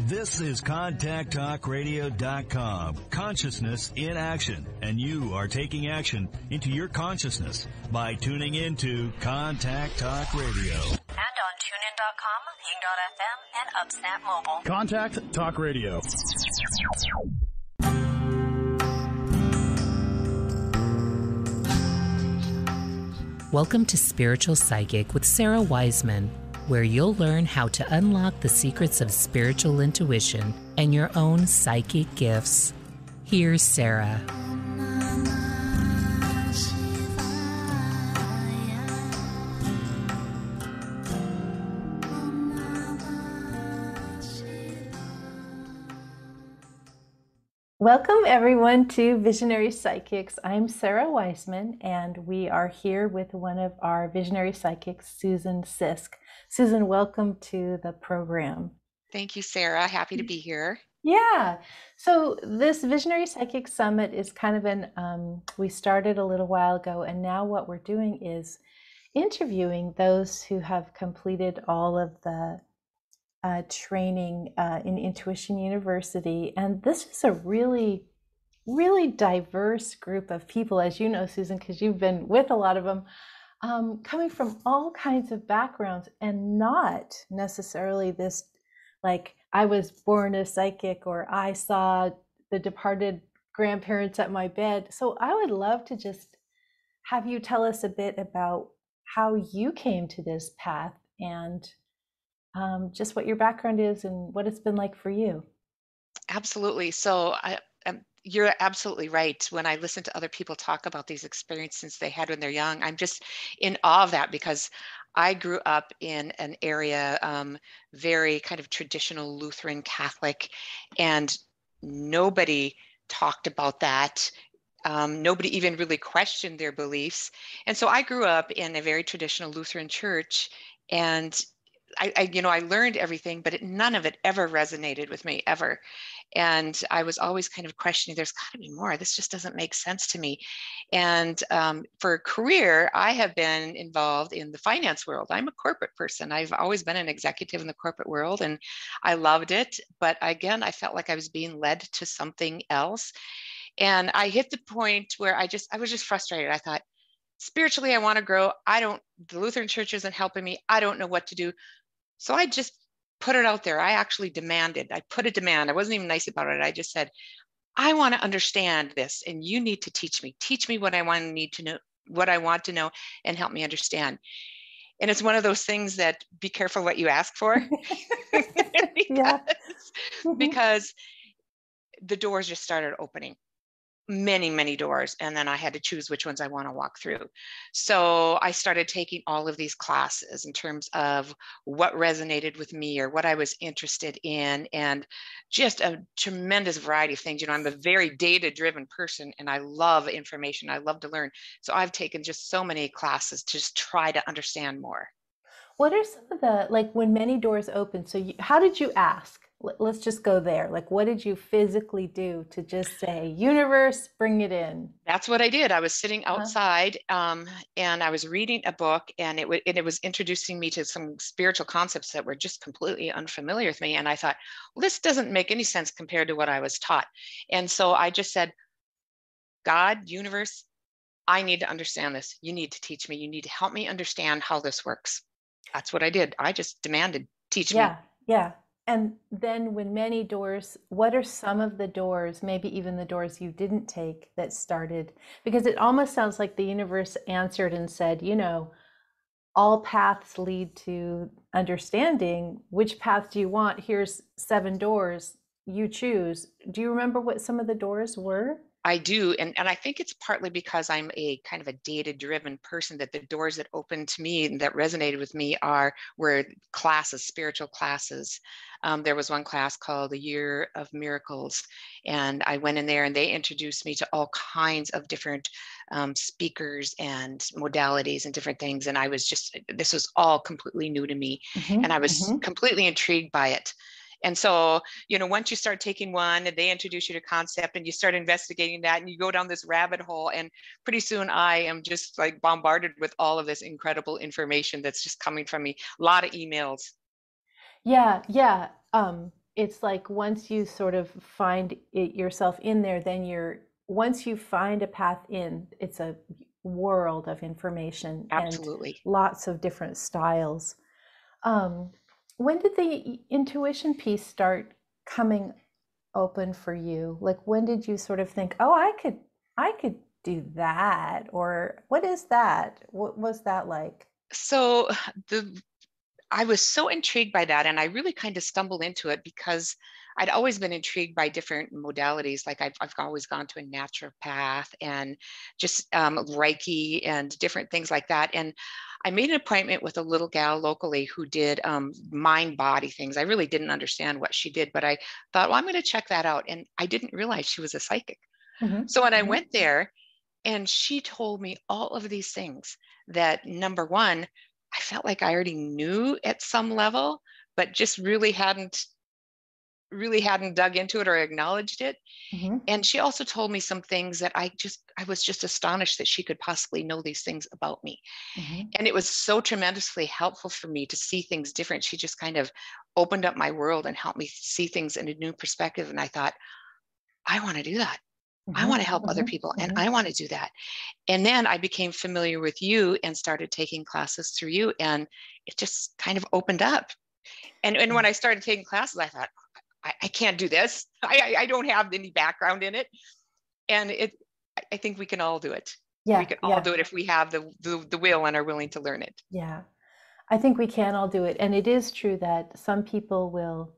This is ContactTalkRadio.com. Consciousness in action. And you are taking action into your consciousness by tuning into Contact Talk Radio. And on TuneIn.com, Ping.fm, and UpSnap Mobile. Contact Talk Radio. Welcome to Spiritual Psychic with Sara Wiseman, where you'll learn how to unlock the secrets of spiritual intuition and your own psychic gifts. Here's Sara. Welcome, everyone, to Visionary Psychics. I'm Sara Wiseman, and we are here with one of our Visionary Psychics, Susan SISK. Susan, welcome to the program. Thank you, Sara. Happy to be here. Yeah. So this Visionary Psychic Summit is kind of we started a little while ago, and now what we're doing is interviewing those who have completed all of the training in Intuition University. And this is a really, really diverse group of people, as you know, Susan, because you've been with a lot of them. Coming from all kinds of backgrounds, and not necessarily this, like, I was born a psychic or I saw the departed grandparents at my bed. So I would love to just have you tell us a bit about how you came to this path and just what your background is and what it's been like for you. Absolutely. So you're absolutely right. When I listen to other people talk about these experiences they had when they're young, I'm just in awe of that, because I grew up in an area very kind of traditional Lutheran Catholic, and nobody talked about that. Nobody even really questioned their beliefs. And so I grew up in a very traditional Lutheran church, and I learned everything, but none of it ever resonated with me, ever. And I was always kind of questioning, there's got to be more. This just doesn't make sense to me. And for a career, I have been involved in the finance world. I'm a corporate person. I've always been an executive in the corporate world, and I loved it. But again, I felt like I was being led to something else. And I hit the point where I was just frustrated. I thought, spiritually, I want to grow. The Lutheran church isn't helping me. I don't know what to do. So I just put it out there. I actually demanded. I put a demand. I wasn't even nice about it. I just said, I want to understand this, and you need to teach me. Teach me what I want to know, and help me understand. And it's one of those things that be careful what you ask for. Because the doors just started opening. Many, many doors. And then I had to choose which ones I want to walk through. So I started taking all of these classes in terms of what resonated with me or what I was interested in, and just a tremendous variety of things. I'm a very data-driven person, and I love information. I love to learn. So I've taken just so many classes to just try to understand more. What are some of the, like, when many doors open, how did you ask? Let's just go there. Like, what did you physically do to just say, universe, bring it in? That's what I did. I was sitting outside and I was reading a book, and it was introducing me to some spiritual concepts that were just completely unfamiliar with me. And I thought, well, this doesn't make any sense compared to what I was taught. And so I just said, God, universe, I need to understand this. You need to teach me. You need to help me understand how this works. That's what I did. I just demanded, teach me. Yeah. And then when many doors, what are some of the doors, maybe even the doors you didn't take, that started? Because it almost sounds like the universe answered and said, all paths lead to understanding. Which path do you want? Here's 7 doors. You choose. Do you remember what some of the doors were? I do. And I think it's partly because I'm a kind of a data-driven person, that the doors that opened to me and that resonated with me were classes, spiritual classes. There was one class called The Year of Miracles, and I went in there and they introduced me to all kinds of different speakers and modalities and different things. And this was all completely new to me. And I was completely intrigued by it. And so, once you start taking one and they introduce you to concept and you start investigating that and you go down this rabbit hole, and pretty soon I am just like bombarded with all of this incredible information that's just coming from me. A lot of emails. Yeah. it's like once you sort of find it yourself in there, then once you find a path in, it's a world of information Absolutely. and lots of different styles. When did the intuition piece start coming open for you? Like, when did you sort of think, oh, I could do that? Or what is that? What was that like? So I was so intrigued by that, and I really kind of stumbled into it because I'd always been intrigued by different modalities. Like I've always gone to a naturopath and just Reiki and different things like that. And I made an appointment with a little gal locally who did mind body things. I really didn't understand what she did, but I thought, well, I'm going to check that out. And I didn't realize she was a psychic. Mm-hmm. So when I went there, and she told me all of these things that, number one, I felt like I already knew at some level, but just really hadn't dug into it or acknowledged it. Mm-hmm. And she also told me some things that I was just astonished that she could possibly know these things about me. Mm-hmm. And it was so tremendously helpful for me to see things different. She just kind of opened up my world and helped me see things in a new perspective. And I thought, I want to do that. I want to help other people, and I want to do that. And then I became familiar with you and started taking classes through you, and it just kind of opened up. And when I started taking classes, I thought, I can't do this. I don't have any background in it. And I think we can all do it. Yeah, we can all do it if we have the will and are willing to learn it. Yeah, I think we can all do it. And it is true that some people will,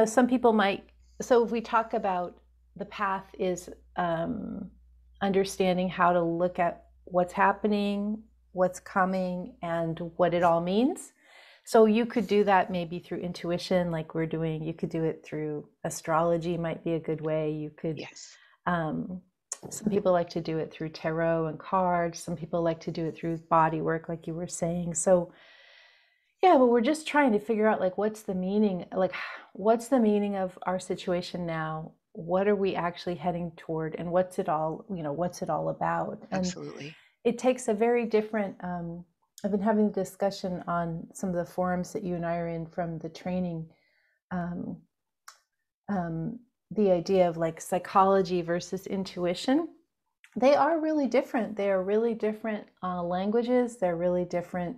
some people might. So if we talk about the path is understanding how to look at what's happening, what's coming, and what it all means. So you could do that maybe through intuition, like we're doing. You could do it through astrology, might be a good way. You could, yes. Some people like to do it through tarot and cards. Some people like to do it through body work, like you were saying. So yeah, but we're just trying to figure out like what's the meaning of our situation now? What are we actually heading toward, and what's it all about? And absolutely, it takes a very different. I've been having a discussion on some of the forums that you and I are in from the training. The idea of like psychology versus intuition. They are really different. They are really different languages. They're really different,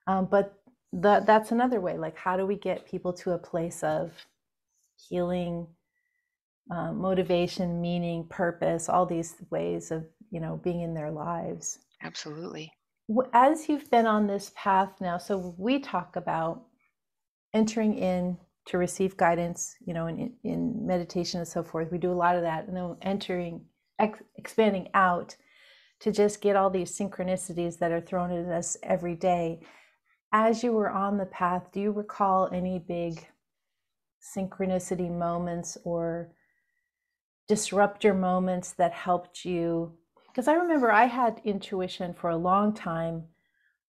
but that's another way. Like, how do we get people to a place of healing, motivation, meaning, purpose, all these ways of, being in their lives? absolutely. As you've been on this path now, so we talk about entering in to receive guidance, in meditation and so forth. We do a lot of that, and then expanding out to just get all these synchronicities that are thrown at us every day. As you were on the path, do you recall any big synchronicity moments or disruptor moments that helped you? Because I remember I had intuition for a long time,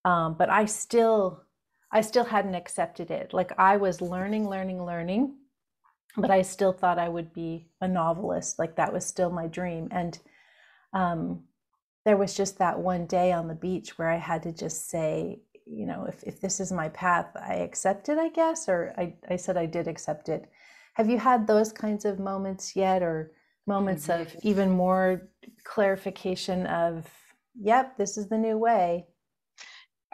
but I still hadn't accepted it. Like I was learning, but I still thought I would be a novelist. Like that was still my dream. And there was just that one day on the beach where I had to just say, if this is my path, I accept it, I guess, or I said I did accept it. Have you had those kinds of moments yet, or moments of even more clarification of, yep, this is the new way?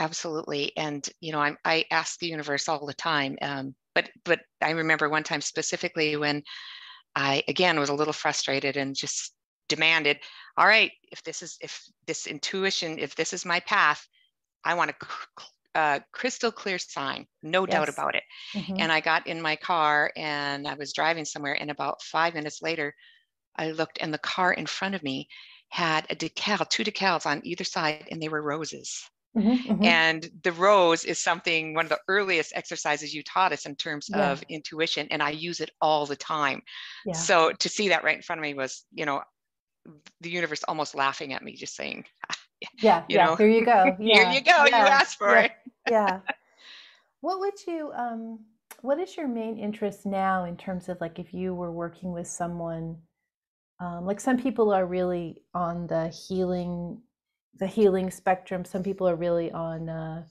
Absolutely. And, I ask the universe all the time. But I remember one time specifically when I, again, was a little frustrated and just demanded, all right, if this intuition, if this is my path, I want a crystal clear sign, no doubt about it. Mm-hmm. And I got in my car and I was driving somewhere, and about 5 minutes later, I looked and the car in front of me had two decals on either side, and they were roses. Mm-hmm, mm-hmm. And the rose is one of the earliest exercises you taught us in terms of intuition. And I use it all the time. Yeah. So to see that right in front of me was, the universe almost laughing at me, just saying, here you go. Yeah. Here you go. You asked for it. Yeah. What is your main interest now in terms of like, if you were working with someone, like some people are really on the healing spectrum. Some people are really on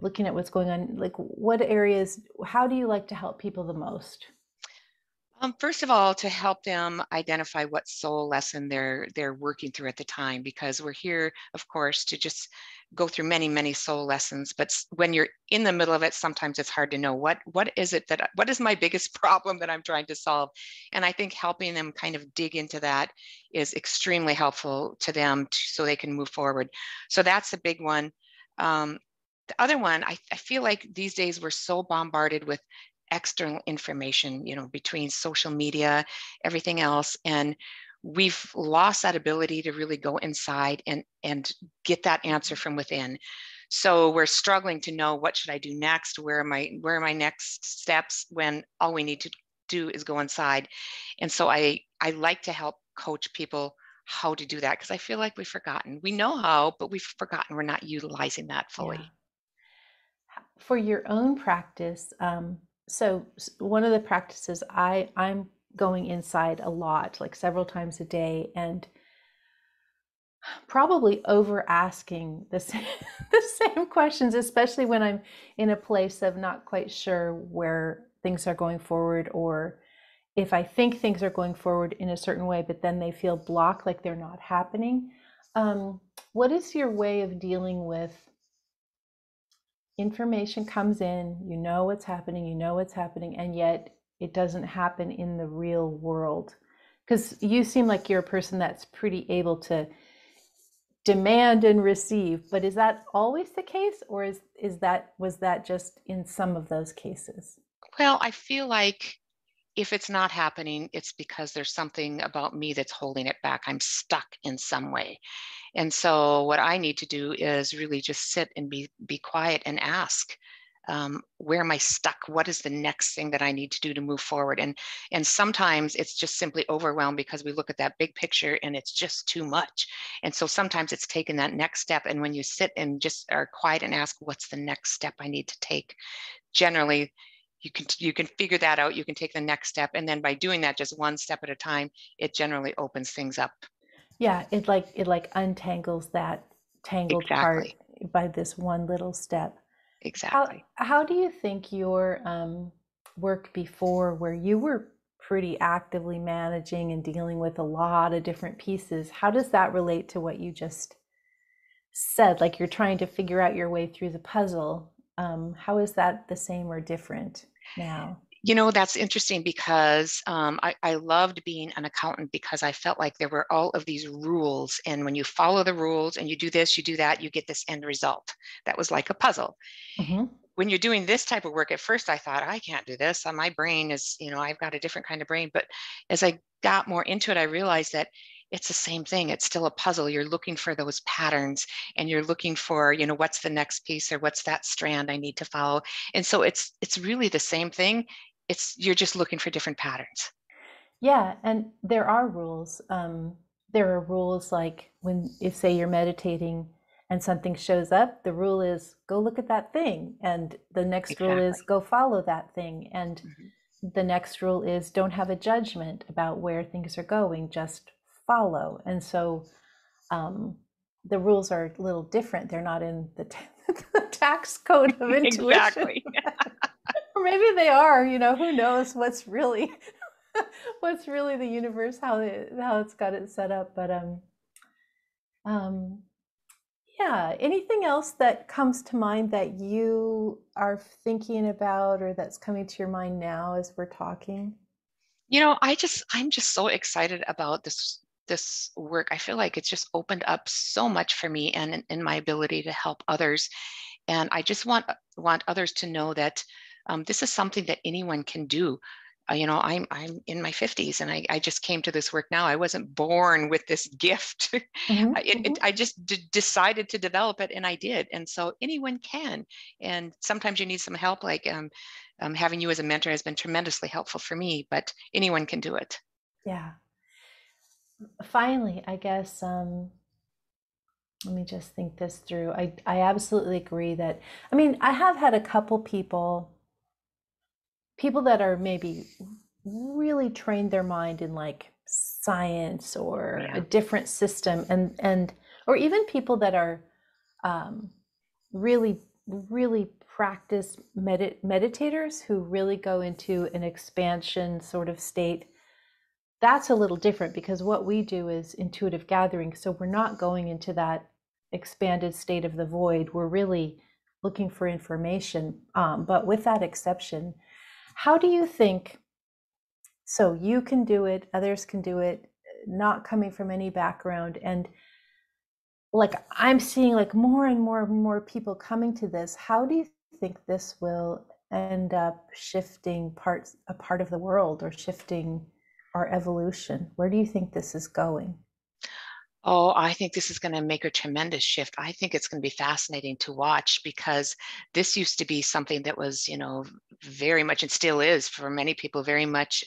looking at what's going on, like what areas, how do you like to help people the most? First of all, to help them identify what soul lesson they're working through at the time, because we're here, of course, to just go through many, many soul lessons. But when you're in the middle of it, sometimes it's hard to know what is my biggest problem that I'm trying to solve. And I think helping them kind of dig into that is extremely helpful to them so they can move forward. So that's a big one. The other one, I feel like these days we're so bombarded with external information, between social media, everything else. And we've lost that ability to really go inside and get that answer from within. So we're struggling to know, what should I do next? Where are my next steps, when all we need to do is go inside? And so I like to help coach people how to do that, because I feel like we've forgotten. We know how, but we've forgotten. We're not utilizing that fully. Yeah. For your own practice, so one of the practices, I'm going inside a lot, like several times a day, and probably over asking the same questions, especially when I'm in a place of not quite sure where things are going forward, or if I think things are going forward in a certain way, but then they feel blocked, like they're not happening. What is your way of dealing with information comes in, you know what's happening, and yet it doesn't happen in the real world? Because you seem like you're a person that's pretty able to demand and receive, but is that always the case, or was that just in some of those cases? Well, I feel like if it's not happening, it's because there's something about me that's holding it back. I'm stuck in some way. And so what I need to do is really just sit and be quiet and ask, where am I stuck? What is the next thing that I need to do to move forward? And sometimes it's just simply overwhelmed, because we look at that big picture and it's just too much. And so sometimes it's taking that next step. And when you sit and just are quiet and ask, what's the next step I need to take? Generally, you can figure that out. You can take the next step. And then by doing that, just one step at a time, it generally opens things up. Yeah, it like untangles that tangled part by this one little step. Exactly. How do you think your work before, where you were pretty actively managing and dealing with a lot of different pieces, how does that relate to what you just said? Like, you're trying to figure out your way through the puzzle. How is that the same or different now? That's interesting, because I loved being an accountant, because I felt like there were all of these rules. And when you follow the rules and you do this, you do that, you get this end result. That was like a puzzle. Mm-hmm. When you're doing this type of work, at first I thought, I can't do this. My brain is, I've got a different kind of brain. But as I got more into it, I realized that it's the same thing. It's still a puzzle. You're looking for those patterns, and you're looking for, what's the next piece, or what's that strand I need to follow. And so it's really the same thing. You're just looking for different patterns. Yeah, and there are rules. There are rules, like if say you're meditating and something shows up, the rule is go look at that thing, and the next rule is go follow that thing, and the next rule is don't have a judgment about where things are going, just follow. And so the rules are a little different. They're not in the tax code of intuition. Exactly. Or maybe they are, who knows what's really the universe, how it's got it set up. But yeah, anything else that comes to mind that you are thinking about, or that's coming to your mind now as we're talking? I'm just so excited about this work. I feel like it's just opened up so much for me, and in my ability to help others. And I just want others to know that this is something that anyone can do. I'm in my 50s, and I just came to this work now. I wasn't born with this gift. Mm-hmm. I just decided to develop it, and I did. And so anyone can. And sometimes you need some help, like having you as a mentor has been tremendously helpful for me, but anyone can do it. Yeah. Finally, I guess, let me just think this through. I absolutely agree that, I have had a couple people that are maybe really trained their mind in like science or a different system, and or even people that are really really practice meditators who really go into an expansion sort of state, that's a little different, because what we do is intuitive gathering. So we're not going into that expanded state of the void. We're really looking for information. But with that exception, how do you think, so you can do it, others can do it, not coming from any background, and like I'm seeing like more and more and more people coming to this. How do you think this will end up shifting a part of the world, or shifting our evolution? Where do you think this is going? Oh, I think this is going to make a tremendous shift. I think it's going to be fascinating to watch, because this used to be something that was, very much, and still is for many people, very much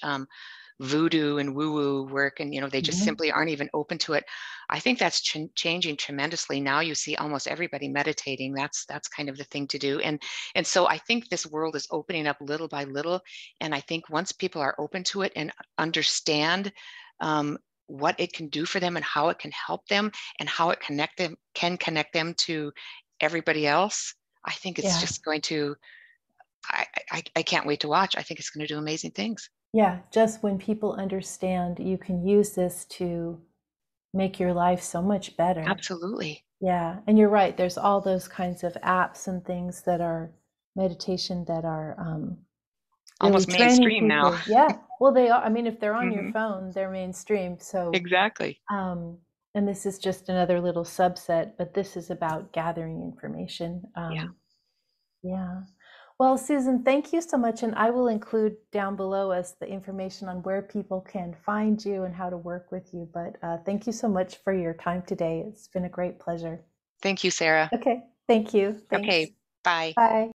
voodoo and woo-woo work, and they just simply aren't even open to it. I think that's changing tremendously. Now you see almost everybody meditating. That's kind of the thing to do, and so I think this world is opening up little by little, and I think once people are open to it and understand what it can do for them and how it can help them and how it can connect them to everybody else, I think it's just going to, I can't wait to watch. I think it's going to do amazing things. Yeah, just when people understand you can use this to make your life so much better. Absolutely. Yeah, and you're right. There's all those kinds of apps and things that are meditation that are really almost mainstream now. Yeah, well, they are. I mean, if they're on your phone, they're mainstream. So exactly. And this is just another little subset, but this is about gathering information. Yeah. Well, Susan, thank you so much. And I will include down below us the information on where people can find you and how to work with you. But thank you so much for your time today. It's been a great pleasure. Thank you, Sarah. Okay. Thank you. Thanks. Okay. Bye. Bye.